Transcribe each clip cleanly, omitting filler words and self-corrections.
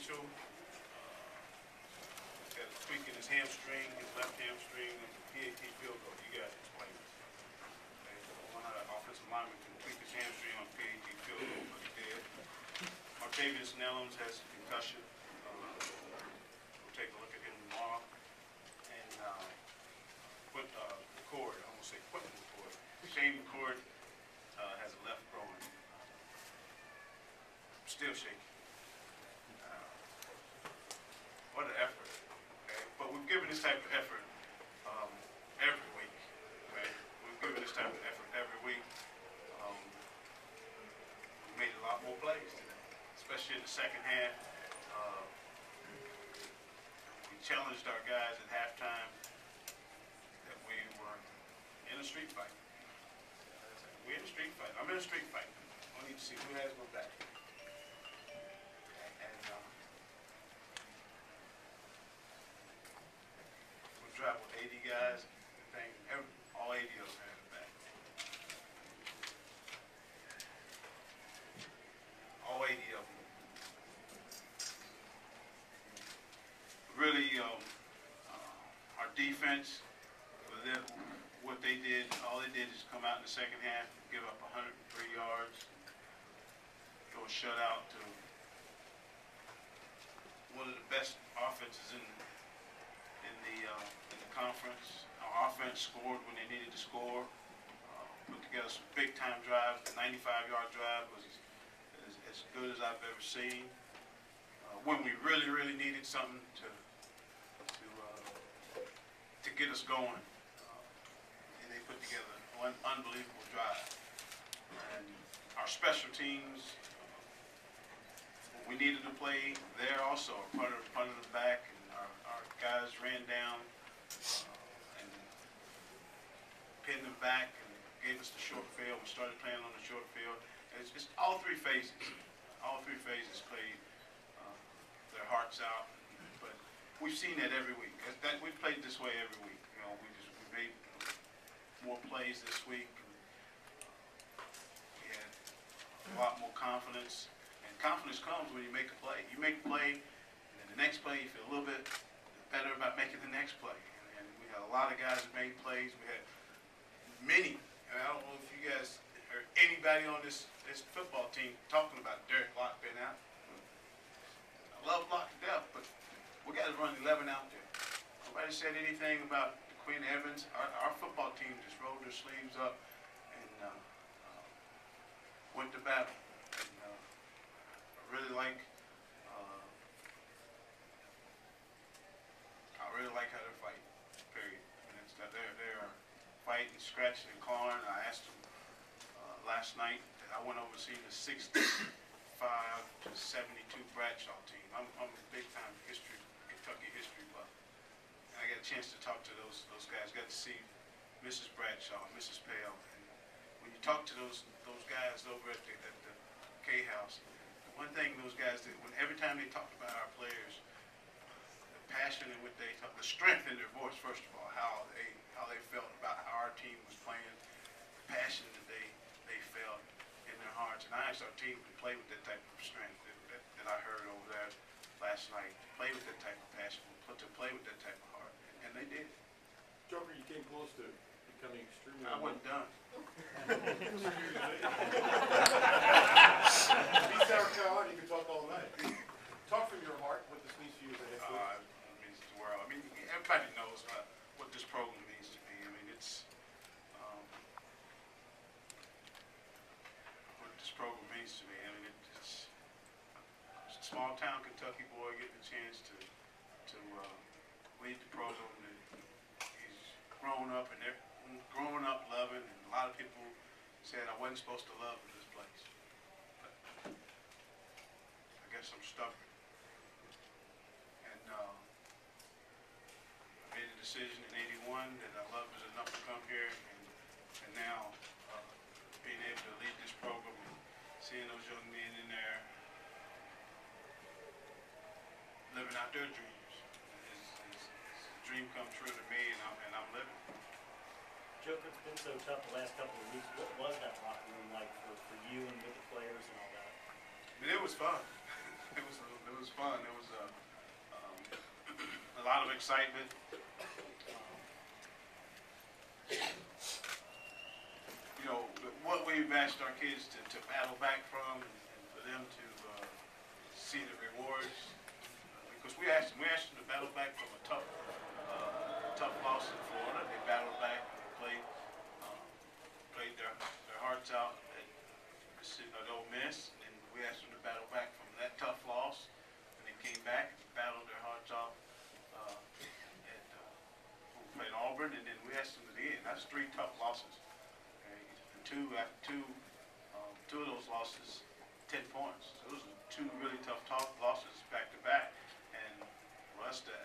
Mitchell. Got a tweak in his hamstring, his left hamstring, and PAT field goal. You guys explain it. Okay, so one offensive lineman can tweak his hamstring on PAT field goal, but he did. Martavius Nellums has a concussion. We'll take a look at him tomorrow. And McCord, I almost say Quentin McCord. Shane McCord has a left groin. Still shaking. What an effort. Okay? But we've given this type of effort every week. Okay? We've given this type of effort every week. We made a lot more plays today, especially in the second half. We challenged our guys at halftime that we were in a street fight. We're in a street fight. I'm in a street fight. I need to see who has my back. We drive with 80 guys. All 80 of them had the back. All 80 of them. Really, our defense, what they did, all they did is come out in the second half, give up 103 yards, go a shutout to one of the best offenses in the conference. Our offense scored when they needed to score. Put together some big-time drives. The 95-yard drive was as good as I've ever seen. When we really, really needed something to get us going, and they put together one unbelievable drive. And our special teams, we needed to play there also. Our punter the back, and our guys ran down and pinned them back and gave us the short field. We started playing on the short field. And it's just all three phases. All three phases played their hearts out. But we've seen that every week. We've played this way every week. You know, we made more plays this week. We had a lot more confidence. Confidence comes when you make a play. You make a play, and then the next play you feel a little bit better about making the next play. And we had a lot of guys that made plays. We had many, and I don't know if you guys heard anybody on this football team talking about Derek Locke being out. I love Locke to death, but we got to run 11 out there. Nobody said anything about Quinn Evans. Our football team just rolled their sleeves up and went to battle. I really like how they're fighting, period. And it's that they're fighting, scratching, and clawing. I asked them last night, I went over to see the 65 to 72 Bradshaw team. I'm a big-time Kentucky history buff. And I got a chance to talk to those guys. Got to see Mrs. Bradshaw, Mrs. Pale. And when you talk to those guys over at the K House, one thing those guys did, every time they talked about our players, the passion in what they talked, the strength in their voice, first of all, how they felt about how our team was playing, the passion that they felt in their hearts. And I asked our team to play with that type of strength that I heard over there last night, to play with that type of passion, to play with that type of heart, and they did. Joker, you came close to becoming extremely. I wasn't done. South Carolina, you can talk all night. Talk from your heart what this means to you as a head coach. It means to the world. I mean, everybody knows what this program means to me. I mean, it's what this program means to me. I mean, it's a small town Kentucky boy getting a chance to lead the program. He's grown up, and they're growing up loving. And a lot of people said I wasn't supposed to love this place. I guess I'm stubborn. And I made a decision in '81 that I loved as enough to come here, and now being able to lead this program and seeing those young men in there living out their dreams. It's a dream come true to me, and I'm living. Joker, it's been so tough the last couple of weeks. What was that locker room like for you and with the players and all that? I mean, it was fun. It was It was fun. It was a lot of excitement. You know, what we've asked our kids to battle back from, and for them to see the rewards. Because we asked them to battle back from a tough loss in Florida. They battled back and played their hearts out at Ole Miss, and we asked them to battle back from that tough loss, and they came back and battled their hearts out at played Auburn, and then we asked them again. That's 3 tough losses. Okay? And two of those losses, 10 points. So those are 2 really tough losses back to back, and for us to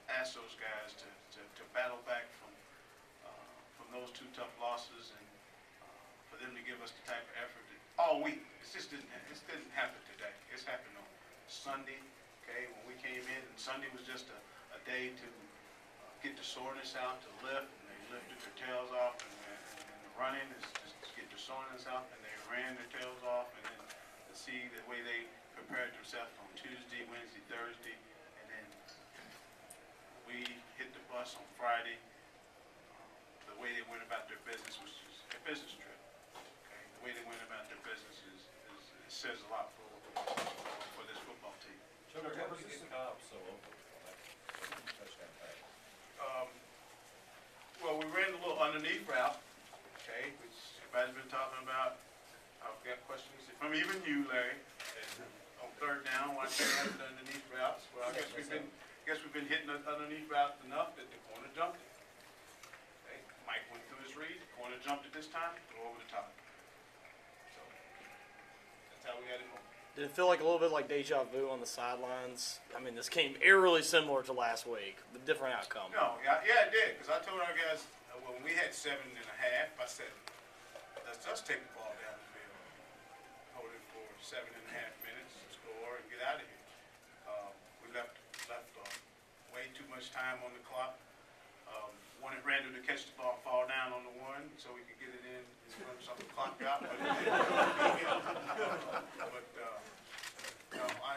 ask those guys to battle back from those 2 tough losses, and for them to give us the type of effort that all week. This didn't happen today. It's happened on Sunday. Okay, when we came in, and Sunday was just a day to get the soreness out, to lift, and they lifted their tails off, and the running is just to get the soreness out, and they ran their tails off, and then to see the way they prepared themselves on Tuesday, Wednesday, Thursday, and then we hit the bus on Friday. The way they went about their business was just a business trip. Okay, the way they went about their business it says a lot for this football team. Joker, what was this Cobb so open on that touchdown pass? Well, we ran a little underneath route, okay, which everybody's been talking about. I've got questions from even you, Larry, on 3rd down, why can't we have the underneath routes? Well, I guess we've been hitting the underneath route enough that the corner jumped it. Okay, Mike went through his read, the corner jumped it this time, go over the top. So that's how we got it going. Did it feel like a little bit like deja vu on the sidelines? I mean, this came eerily similar to last week, the different outcome. No, yeah, it did, because I told our guys, when we had 7.5, I said, let's take the ball down the field, hold it for 7.5 minutes, score, and get out of here. We left way too much time on the clock. Wanted Randall to catch the ball and fall down on the 1 so we could get it in and run some of the clock out. But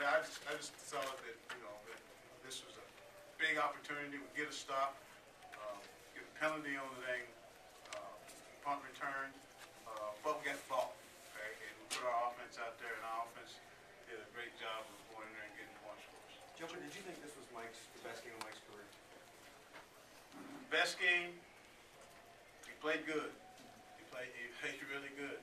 I just saw that, that this was a big opportunity. We get a stop, get a penalty on the thing, punt return, but we got the ball. Okay, and we put our offense out there, and our offense did a great job of going in there and getting points for us. Joker, did you think this was the best game of Mike's career? Best game, he played good. He played really good.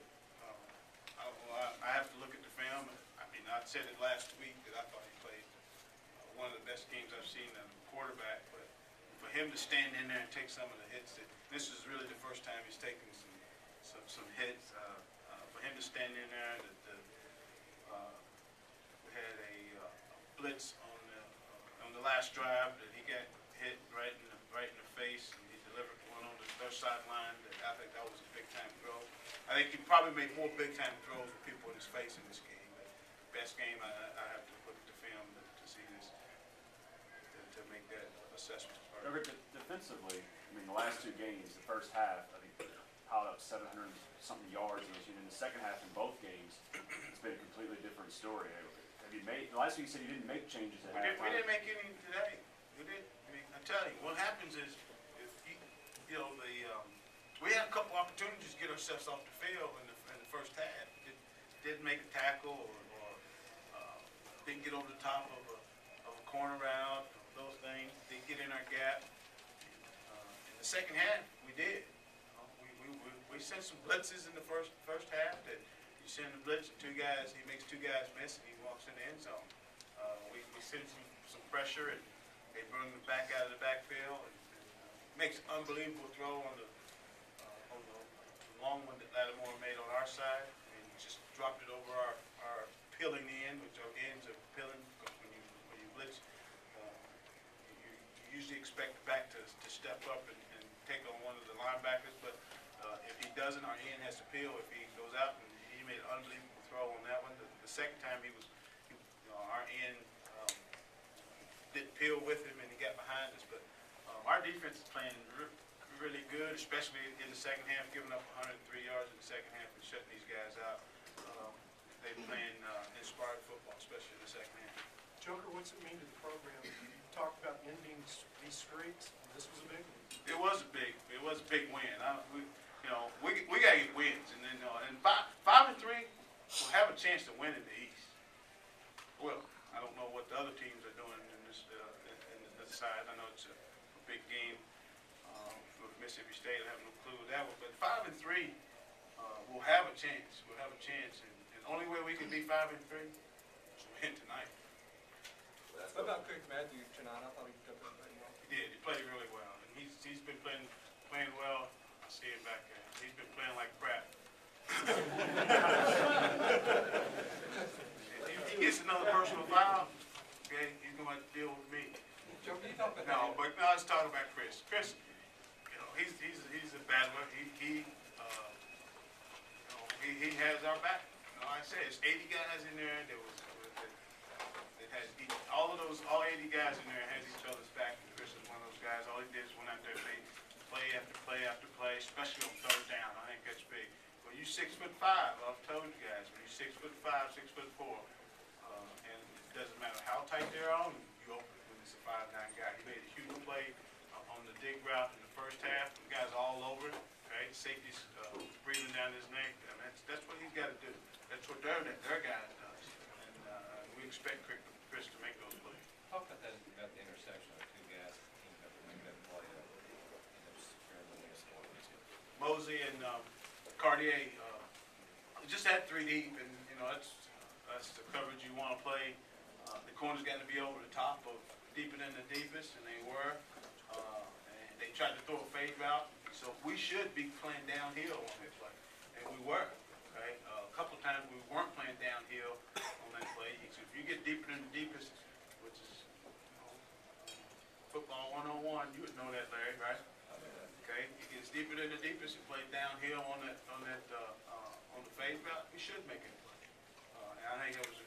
I have to look at the film. I mean, I said it last week that I thought he played one of the best games I've seen as a quarterback. But for him to stand in there and take some of the hits, this is really the first time he's taken some hits. For him to stand in there, we had a blitz on the last drive that he got hit right in the face, and he delivered one on the other sideline. I think that was a big time throw. I think he probably made more big time throws with people in his face in this game. But best game, I have to look at the film to see this, to make that assessment. Joker, defensively, I mean, the last 2 games, the first half, I think piled up 700-something yards, and in the second half in both games, it's been a completely different story. Have you made? Last week you said you didn't make changes at halftime. We didn't make any today. We did. I mean, I tell you, what happens is, if we had a couple opportunities to get ourselves off the field in the first half. Didn't make a tackle or didn't get over the top of a corner route, those things. Didn't get in our gap. In the second half, we did. We sent some blitzes in the first half. That you send a blitz, he makes 2 guys miss, and he walks in the end zone. We send some pressure, and they bring him back out of the backfield. And makes an unbelievable throw on the long one that Lattimore made on our side, and just dropped it over our peeling end, which our ends are peeling, because when you blitz, you usually expect the back to step up and take on one of the linebackers, but if he doesn't, our end has to peel. If he goes out, and he made an unbelievable throw on that one. The second time our end didn't peel with him, and he got behind us, but our defense is playing really good, especially in the second half, giving up 103 yards in the second half and shutting these guys out. They're playing inspired football, especially in the second half. what's it mean to the program? You talked about ending these streaks. This was a big one. It was a big win. We gotta get wins, and then and 5-3, we'll have a chance to win in the East. Well, I don't know what the other teams are doing in this side. I know it's a big game with Mississippi State. I have no clue what that was, but 5-3, we'll have a chance. We'll have a chance, and the only way we can be 5-3 is to win tonight. What about Craig Matthews tonight? I thought he took it pretty well. He did. He played really well, and he's been playing well. I see him back there. He's been playing like crap. If he gets another personal foul, okay, he's gonna have to deal with me. Joe, can you talk about No, but no, let's talk about Chris. Chris, he's a battler. He has our back. Like I said, it's 80 guys in there. All 80 guys in there had each other's back. And Chris is one of those guys. All he did is went out there and made play after play after play, especially on third down. I think that's big. When you're 6'5", I've told you guys, when you're 6'5", 6'4", and it doesn't matter how tight they're on, you open it when it's a 5'9" guy. He made a huge play on the dig route in the first half. The guys all over it. Right? Safety's breathing down his neck. And that's what he's got to do. That's what their guys does. And we expect Chris to make those plays. Talk about that, about the intersection of two guys that teamed up to make that play, and it was securing the next one. Mosey and Cartier just had 3 deep, and that's the coverage you want to play. The corners got to be over the top of deeper than the deepest, and they were. And they tried to throw a fade route, so we should be playing downhill on that play, and we were. Okay, a couple of times we weren't playing downhill on that play. So if you get deeper than the deepest, which is football 101, you would know that, Larry, right? Okay, it gets deeper than the deepest. You play downhill on the fade route. We should make it play. And I think it was